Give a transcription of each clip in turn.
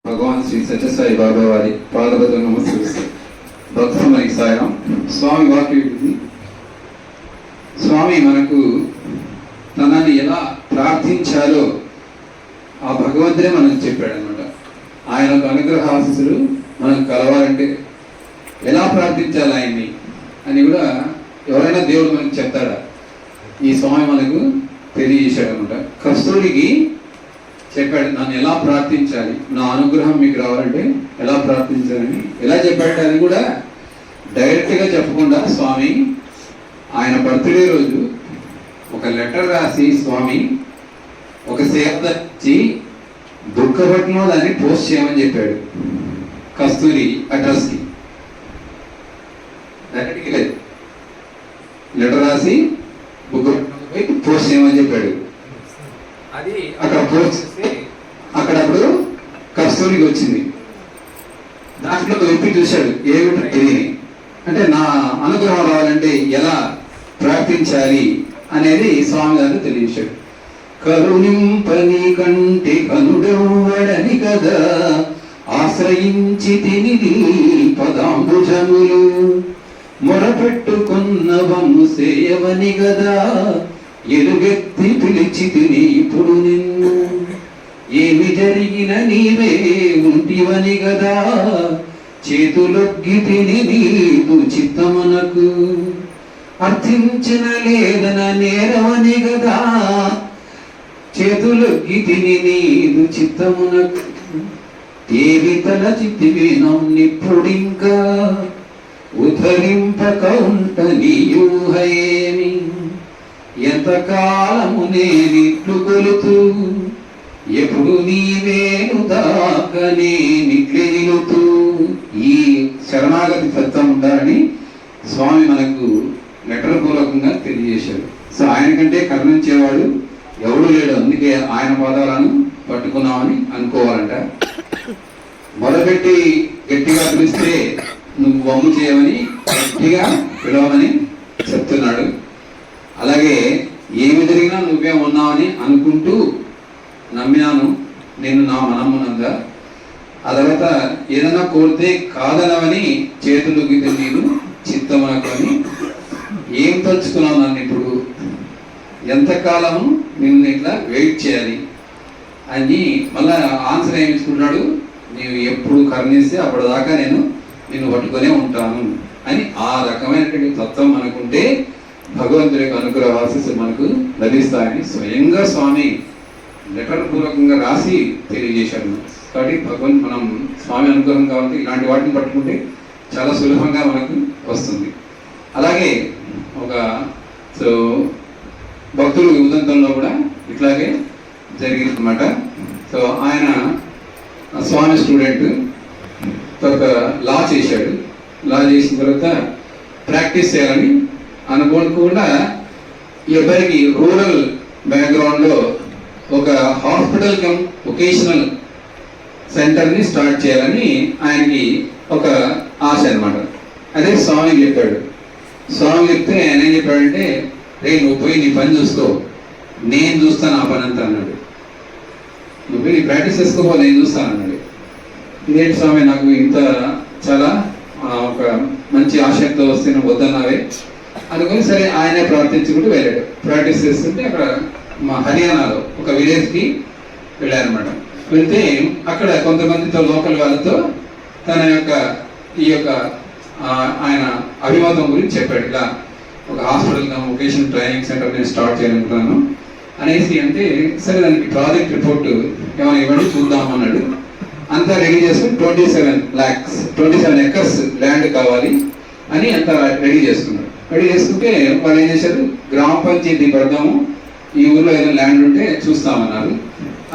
భగవాన్ శ్రీ సత్యసాయి బాబా వారి పాదపద నమస్కరిస్తూ భక్తమై సాయం స్వామి వాక్యం. స్వామి మనకు తనని ఎలా ప్రార్థించాలో ఆ భగవంతుడే మనకు చెప్పాడు అనమాట. ఆయన అనుగ్రహ ఆశీస్సులు మనకు కలవాలంటే ఎలా ప్రార్థించాలి ఆయన్ని అని కూడా ఎవరైనా దేవుడు మనకు చెప్తాడా? ఈ స్వామి మనకు తెలియజేశాడు అనమాట. కస్తూరికి చెప్పాడు నన్ను ఎలా ప్రార్థించాలి, నా అనుగ్రహం మీకు రావాలంటే ఎలా ప్రార్థించాలని ఎలా చెప్పాడు. అది కూడా డైరెక్ట్గా చెప్పకుండా స్వామి ఆయన బర్త్డే రోజు ఒక లెటర్ రాసి స్వామి ఒక సేవ ఇచ్చి దుఃఖపట్నంలో దాన్ని పోస్ట్ చేయమని చెప్పాడు. కస్తూరి అడ్రస్కి డైరెక్ట్గా లేదు, లెటర్ రాసి దుఃఖపట్నంలో పోస్ట్ చేయమని చెప్పాడు. అది అక్కడ పోస్ట్ చేస్తే అక్కడప్పుడు కస్తూరికి వచ్చింది. దాంట్లో వెప్పి చూశాడు ఏమిటి ఇది అంటే నా అనుగ్రహం రావాలంటే ఎలా ప్రార్థించాలి అనేది స్వామి గారు తెలియజేశాడు. కరుణింపని కంటే కనుడెవ్వడని కదా ఆశ్రయించి తిని పదాంబుజములు మొరపెట్టుకున్న వమ్ము సేయవని గదా ఎలుగెత్తి పిలిచి తిని ఇప్పుడు నిన్ను ఏమి జరిగిన నీవే ఉంటివని గదా చేతులొగ్గి తిని నీదు చిత్తమునకు అర్థించిన లేదన నేరవని గదా చేతులొగ్గి తిని నీదు చిత్తమునకు ఏవి తలచితివి నన్నిప్పుడింకా ఉద్ధరింపక ఉంట నీయూహయేమి ఎంతకాలము నేనిట్లు కొలుతూ ఎప్పుడు నీవేను దాకనే నిట్లెలుతూ. ఈ శరణాగతి ఫలితం ఉండాలని స్వామి మనకు లెటర్ పూర్వకంగా తెలియజేశారు. సో ఆయన కంటే కరుణించేవాడు ఎవడు లేడు, అందుకే ఆయన పాదాలను పట్టుకున్నామని అనుకోవాలంట. మొదలుపెట్టి గట్టిగా పిలిస్తే నువ్వు వమ్ము చేయమని గట్టిగా పిలవమని చెప్తున్నాడు. అలాగే ఏమి జరిగినా నువ్వే ఉన్నావని అనుకుంటూ నమ్మినాను నేను నా మనమునందా. ఆ తర్వాత ఏదైనా కోరితే కాదనవని చేతులు గిద్ది నేను చిత్తమనుకొని ఏం తలుచుకున్నావు నన్ను ఇప్పుడు ఎంతకాలము నిన్ను ఇట్లా వెయిట్ చేయాలి అని మళ్ళా ఆన్సర్ ఏమి ఇచ్చుకుంటున్నాడు, నీవు ఎప్పుడు కరుణిస్తే అప్పటిదాకా నేను నిన్ను పట్టుకొనే ఉంటాను అని. ఆ రకమైనటువంటి తత్వం మనకుంటే భగవంతుడి యొక్క అనుగ్రహ ఆశీస్సులు మనకు లభిస్తాయని స్వయంగా స్వామి లెటర్ పూర్వకంగా రాసి తెలియజేశాడు. కాబట్టి మనం స్వామి అనుగ్రహం కావాలంటే ఇలాంటి వాటిని పట్టుకుంటే చాలా సులభంగా మనకు వస్తుంది. అలాగే ఒక భక్తులు ఉదంతంలో కూడా ఇట్లాగే జరిగిందన్నమాట. సో ఆయన స్వామి స్టూడెంట్ తర్వాత లా చేశాడు. లా చేసిన తర్వాత ప్రాక్టీస్ చేయాలని అనుకోకుండా ఎవరికి రూరల్ బ్యాక్గ్రౌండ్లో ఒక హాస్పిటల్ కమ్ వొకేషనల్ సెంటర్ని స్టార్ట్ చేయాలని ఆయనకి ఒక ఆశ అనమాట. అదే స్వామి చెప్పాడు. స్వామి చెప్తే ఆయన ఏం చెప్పాడంటే, రే నువ్వు పోయి నీ పని చూసుకో, నేను చూస్తాను ఆ పని అంతా అన్నాడు. నువ్వు పోయి నీ ప్రాక్టీస్ చేసుకోపో, నేను చూస్తాను అన్నాడు. ఇదేంటి స్వామి నాకు ఇంత చాలా ఒక మంచి ఆశయంతో వస్తే నువ్వు వద్దన్నావే అనుకుని సరే ఆయనే ప్రార్థించుకుంటూ వెళ్ళాడు. ప్రాక్టీస్ చేస్తుంటే అక్కడ మా హర్యానాలో ఒక విలేజ్కి వెళ్ళారనమాట. వెళ్తే అక్కడ కొంతమందితో లోకల్ వాళ్ళతో తన యొక్క ఈ యొక్క ఆయన అభిమతం గురించి చెప్పాడు. ఇలా ఒక హాస్పిటల్ వొకేషనల్ ట్రైనింగ్ సెంటర్ నేను స్టార్ట్ చేయాలనుకున్నాను అనేసి అంటే సరే దానికి ప్రాజెక్ట్ రిపోర్ట్ ఏమైనా ఇవ్వండి చూద్దామన్నాడు. అంతా రెడీ చేసుకుని 27 ఎకర్స్ ల్యాండ్ కావాలి అని అంతా రెడీ చేసుకున్నాడు. రెడీ చేసుకుంటే వాళ్ళు ఏం చేశారు, గ్రామ పంచాయతీ పెడదాము, ఈ ఊర్లో ఏదైనా ల్యాండ్ ఉంటే చూస్తామన్నారు.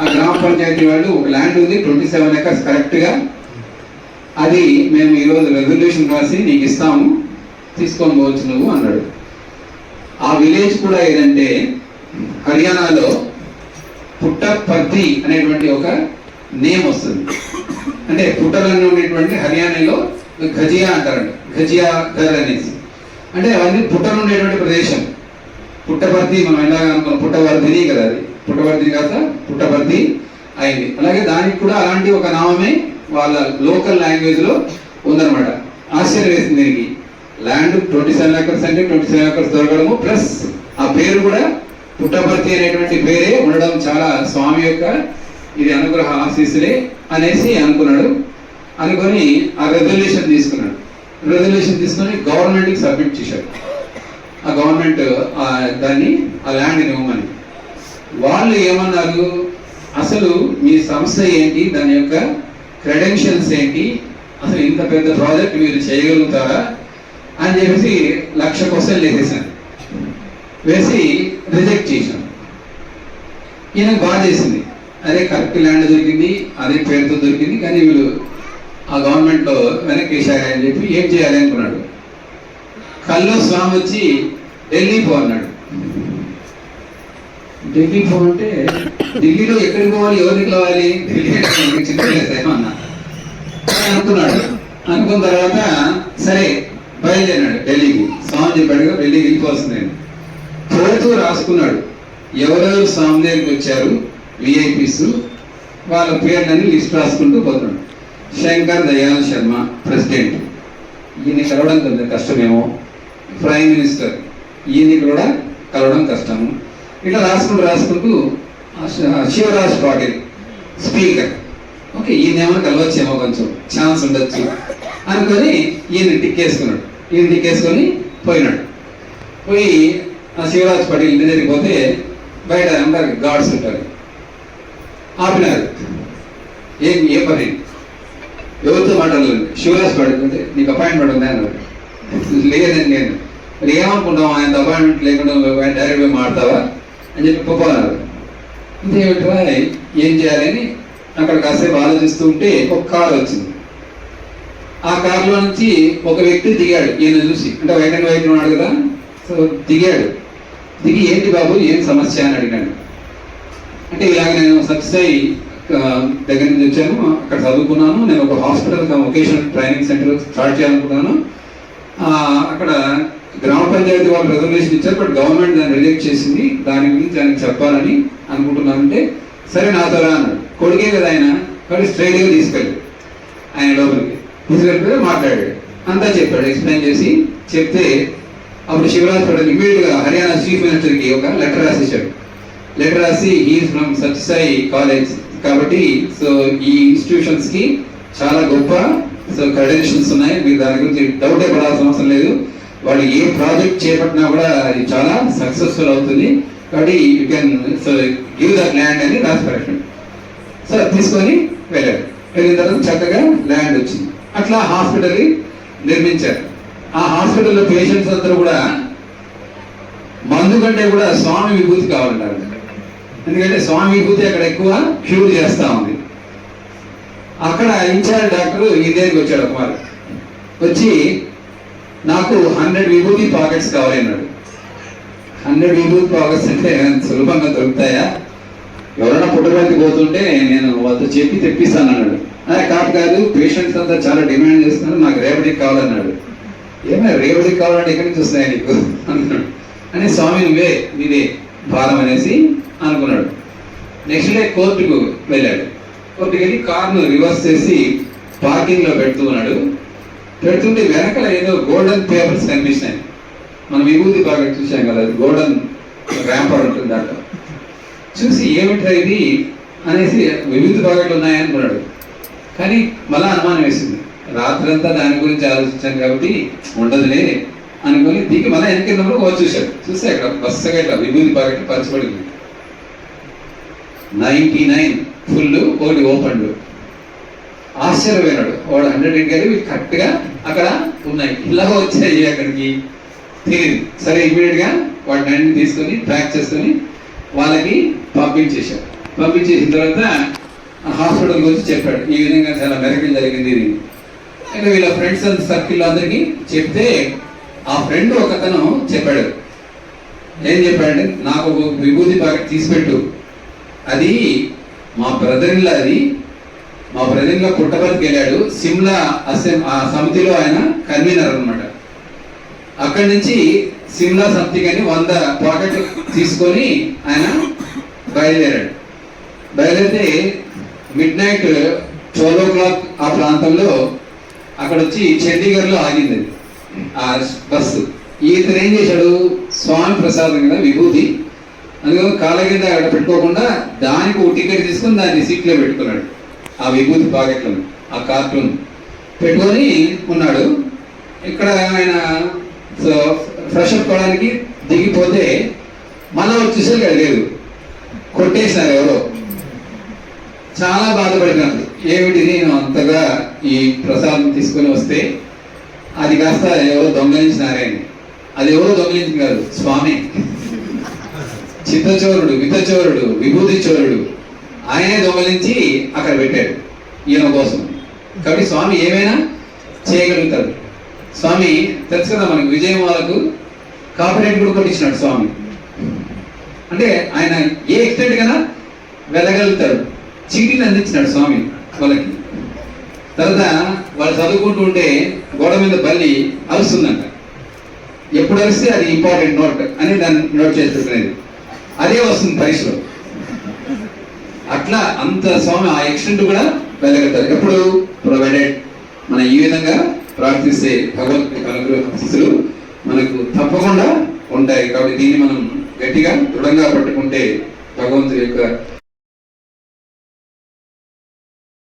ఆ గ్రామ పంచాయతీ వాళ్ళు ఒక ల్యాండ్ ఉంది 27 ఎకర్స్ కరెక్ట్గా, అది మేము ఈరోజు రెజల్యూషన్ రాసి నీకు ఇస్తాము, తీసుకొని పోవచ్చు నువ్వు అన్నాడు. ఆ విలేజ్ కూడా ఏదంటే హర్యానాలో పుట్టపర్తి అనేటువంటి ఒక నేమ్ వస్తుంది. అంటే పుట్టలని ఉండేటువంటి హర్యానాలో ఘజియా అంటారండి, ఘజియా ఘర్ అనేసి. అంటే అవన్నీ పుట్టలు ఉండేటువంటి ప్రదేశం. పుట్టపర్తి మనం ఎలాగ అనుకున్నాం, పుట్టవర్ధిని కదా, అది పుట్టవర్ధిని కాస్త పుట్టపర్తి అయింది. అలాగే దానికి కూడా అలాంటి ఒక నామమే వాళ్ళ లోకల్ లాంగ్వేజ్లో ఉందన్నమాట. ఆశ్చర్యం వేసింది దీనికి. ల్యాండ్ 27 acres అంటే 27 acres దొరకడము, ప్లస్ ఆ పేరు కూడా పుట్టపర్తి అనేటువంటి పేరే ఉండడం చాలా స్వామి యొక్క ఇది అనుగ్రహ ఆశీస్సులే అనేసి అనుకున్నాడు. అనుకొని ఆ రెజల్యూషన్ తీసుకున్నాడు. రెజల్యూషన్ తీసుకొని గవర్నమెంట్కి సబ్మిట్ చేశాడు. ఆ గవర్నమెంట్ దాన్ని ఆ ల్యాండ్ని ఇవ్వమని. వాళ్ళు ఏమన్నారు, అసలు మీ సంస్థ ఏంటి, దాని యొక్క క్రెడెన్షియల్స్ ఏంటి, అసలు ఇంత పెద్ద ప్రాజెక్ట్ మీరు చేయగలుగుతారా అని చెప్పేసి 1,00,000 క్వశ్చన్లు వేసేసాను. వేసి రిజెక్ట్ చేశాను. ఈయనకు బాగా చేసింది, అదే కరెక్ట్ ల్యాండ్ దొరికింది, అదే పేరుతో దొరికింది, కానీ వీళ్ళు ఆ గవర్నమెంట్లో వెనక్కి వేశారు అని చెప్పి ఏం చేయాలి అనుకున్నాడు. కల్లో స్వామి వచ్చి ఢిల్లీ పో అన్నాడు. ఢిల్లీ పో అంటే ఢిల్లీలో ఎక్కడికి పోవాలి, ఎవరికి కావాలి, ఢిల్లీ చిన్న అనుకున్నాడు. అనుకున్న తర్వాత సరే బయలుదేరినాడు ఢిల్లీకి. స్వామి చెప్పాడుగా ఢిల్లీకి వెళ్ళిపోతుంది. పోతూ రాసుకున్నాడు ఎవరెవరు స్వామి దగ్గరికి వచ్చారు, విఐపీస్, వాళ్ళ పేర్లని లిస్ట్ రాసుకుంటూ పోతున్నాడు. శంకర్ దయాల్ శర్మ ప్రెసిడెంట్, ఈయన కలవడం కొంచెం కష్టమేమో. ప్రైమ్ మినిస్టర్, ఈయన్ని కూడా కలవడం కష్టము. ఇట్లా రాసుకుంటూ శివరాజ్ పాటిల్ స్పీకర్, ఓకే ఈయనేమో కలవచ్చేమో, కొంచెం ఛాన్స్ ఉండొచ్చు అనుకొని ఈయన టిక్కేసుకున్నాడు. ఈయన టిక్కేసుకొని పోయినాడు. పోయి ఆ శివరాజ్ పాటిల్ ఇంటి దగ్గరికి పోతే బయట అందరు గార్డ్స్ ఉంటారు. ఆపినారు. ఏ పని, ఎవరితో మాట్లాడలేదు. శివరాజ్ పాటిల్ అంటే నీకు అపాయింట్మెంట్ ఉందా అన్నాడు. లేదండి. నేను మరి ఏమనుకుంటాం, ఆయన అపాయింట్మెంట్ లేకుండా డైరెక్ట్ పోయి మాడతావా అని చెప్పి పోన్నారు. ఇంకేమిట్రా ఏం చేయాలని అక్కడ కాసేపు ఆలోచిస్తూ ఉంటే ఒక కారు వచ్చింది. ఆ కారులో నుంచి ఒక వ్యక్తి దిగాడు. ఈయన చూసి, అంటే వైట్ అండ్ వైట్ ఉన్నాడు కదా, సో దిగాడు. దిగి ఏంటి బాబు ఏం సమస్య అని అడిగాడు. అంటే ఇలాగ నేను సత్యసాయి దగ్గర నుంచి వచ్చాను, అక్కడ చదువుకున్నాను, నేను ఒక hospital vocational training centre start చేయాలనుకున్నాను. అక్కడ గ్రామ పంచాయతీ వాళ్ళు రిజర్వేషన్ ఇచ్చారు, బట్ గవర్నమెంట్ దాన్ని రిజెక్ట్ చేసింది, దాని గురించి ఆయనకు చెప్పాలని అనుకుంటున్నానంటే సరే నాతో రా అన్నాడు. కొడుకే కదా ఆయన, కాబట్టి స్ట్రైట్గా తీసుకెళ్ళాడు. ఆయన లోపలికి తీసుకెళ్ళిపోయి మాట్లాడాడు, అంతా చెప్పాడు, ఎక్స్ప్లెయిన్ చేసి చెప్తే అప్పుడు శివరాజ్ పటేల్ ఇమీడియట్గా హర్యానా చీఫ్ మినిస్టర్కి ఒక లెటర్ రాసేసాడు. లెటర్ రాసి హీఈస్ ఫ్రమ్ సత్యసాయి కాలేజ్ కాబట్టి సో ఈ ఇన్స్టిట్యూషన్స్కి చాలా గొప్ప సో క్రెడెన్షియల్స్ ఉన్నాయి, మీరు దాని గురించి డౌటే పడాల్సిన అవసరం లేదు, వాళ్ళు ఏ ప్రాజెక్ట్ చేపట్టినా కూడా అది చాలా సక్సెస్ఫుల్ అవుతుంది, కాబట్టి you can so give that land అని రాసి పెట్టండి. సో తీసుకొని వెళ్ళాడు. వెళ్ళిన తర్వాత చక్కగా ల్యాండ్ వచ్చింది. అట్లా హాస్పిటల్ నిర్మించారు. ఆ హాస్పిటల్లో పేషెంట్స్ అందరూ కూడా మందు కంటే కూడా స్వామి విభూతి కావాలంటారు. ఎందుకంటే స్వామి విభూతి అక్కడ ఎక్కువ క్యూర్ చేస్తూ ఉంది. అక్కడ ఇన్ఛార్జ్ డాక్టర్ ఈ దగ్గరికి వచ్చాడు. కుమార్ వచ్చి నాకు 100 విభూతి పాకెట్స్ కావాలి అన్నాడు. 100 విభూతి పాకెట్స్ అంటే సులభంగా దొరుకుతాయా, ఎవరైనా పుట్టబడికి పోతుంటే నేను వాళ్ళతో చెప్పి తెప్పిస్తాను అన్నాడు. కాదు పేషెంట్స్ అంతా చాలా డిమాండ్ చేస్తున్నారు, నాకు రేపటికి కావాలన్నాడు. ఏమైనా రేపటికి కావాలంటే ఎక్కడి నుంచి వస్తాయి నీకు అన్నాడు. అని స్వామి నువ్వే నీదే భారం అనేసి అనుకున్నాడు. నెక్స్ట్ డే కోర్టుకు వెళ్ళాడు. కోర్టుకు వెళ్ళి కార్ను రివర్స్ చేసి పార్కింగ్లో పెడుతున్నాడు. పెడుతుంటే వెనకాల ఏదో గోల్డెన్ పేపర్స్ కనిపిస్తున్నాయి. మనం విభూతి పాకెట్ చూసాం కదా, గోల్డెన్ ర్యాంపర్ ఉంటుంది దాంట్లో. చూసి ఏమిట్రా ఇది అనేసి విభూతి పాకెట్లు ఉన్నాయనుకున్నాడు. కానీ మళ్ళా అనుమానం వేసింది. రాత్రంతా దాని గురించి ఆలోచించాను కాబట్టి ఉండదులే అనుకుని దిగి మళ్ళీ వెనకెళ్ళినప్పుడు వచ్చి చూశాడు. చూస్తే అక్కడ బస్సగా ఇట్లా విభూతి పాకెట్ పరచబడింది. 99 ఫుల్, ఒకటి ఓపెన్. ఆశ్చర్యపోయినాడు వాడు. 100 ఇంటికి కరెక్ట్గా అక్కడ ఉన్నాయి. ఇలా వచ్చాయి అక్కడికి తెలియదు. సరే ఇమీడియట్గా వాటిని అన్ని తీసుకొని ప్యాక్ చేసుకొని వాళ్ళకి పంపించేశాడు. పంపించేసిన తర్వాత హాస్పిటల్కి వచ్చి చెప్పాడు, ఈ విధంగా చాలా మెరకల్ జరిగింది ఇది. అంటే వీళ్ళ ఫ్రెండ్స్ అండ్ సర్కిల్ అందరికీ చెప్తే ఆ ఫ్రెండ్ ఒకతను చెప్పాడు. ఏం చెప్పాడంటే, నాకు ఒక విభూతి ప్యాకెట్ తీసిపెట్టు, అది మా బ్రదర్లా, అది మా బ్రదర్లా పుట్టపర్తికి వెళ్ళాడు. సిమ్లా ఆ సమితిలో ఆయన కన్వీనర్ అనమాట. అక్కడి నుంచి సిమ్లా సమితికి అని 100 పాకెట్లు తీసుకొని ఆయన బయలుదేరాడు. బయలుదేరితే మిడ్ నైట్ 12 o'clock ఆ ప్రాంతంలో అక్కడ వచ్చి చండీగఢ్లో ఆగింది ఆ బస్సు. ఈతను ఏం చేశాడు, స్వామి ప్రసాదం కదా విభూతి, అందుకని కాళ్ళ కింద అక్కడ పెట్టుకోకుండా దానికి ఒక టికెట్ తీసుకుని దాన్ని సీట్లో పెట్టుకున్నాడు. ఆ విభూతి పాకెట్లో ఆ కార్టూన్ పెట్టుకొని ఉన్నాడు. ఇక్కడ ఆయన ఫ్రెష్ అప్ అవడానికి దిగిపోతే మళ్ళీ వచ్చేసరికి లేదు, కొట్టేసినారు ఎవరో. చాలా బాధపడినారు, ఏమిటి నేను అంతగా ఈ ప్రసాదం తీసుకొని వస్తే అది కాస్త ఎవరో దొంగలించినారని. అది ఎవరో దొంగలించింది కాదు, స్వామి. చిత్తచోరుడు, విత్తచోరుడు, విభూతి చోరుడు ఆయనే దొంగలించి అక్కడ పెట్టాడు ఈయన కోసం. కాబట్టి స్వామి ఏమైనా చేయగలుగుతాడు. స్వామి తెలుసు కదా మనకు, విజయమాలకు కాపరేట్ కూడా కొట్టించినాడు స్వామి. అంటే ఆయన ఏ ఎక్స్టెంట్ కన్నా వెళ్ళగలుగుతాడు. చీటీని అందించినాడు స్వామి వాళ్ళకి. తర్వాత వాళ్ళు చదువుకుంటూ ఉంటే గోడ మీద బల్లి అరుస్తుందంట. ఎప్పుడు అరిస్తే అది ఇంపార్టెంట్ నోట్ అని దాన్ని నోట్ చేసి పెట్టుకునేది, అదే వస్తుంది పరీక్షలో. అట్లా అంత స్వామి ఆ ఎక్స్టెంట్ కూడా వెళ్ళగలుగుతారు. ఎప్పుడు ప్రొవైడెడ్ మనం ఈ విధంగా ప్రార్థిస్తే భగవంతుడి అనుగ్రహాలు మనకు తప్పకుండా ఉంటాయి. కాబట్టి దీన్ని మనం గట్టిగా దృఢంగా పట్టుకుంటే భగవంతుడి యొక్క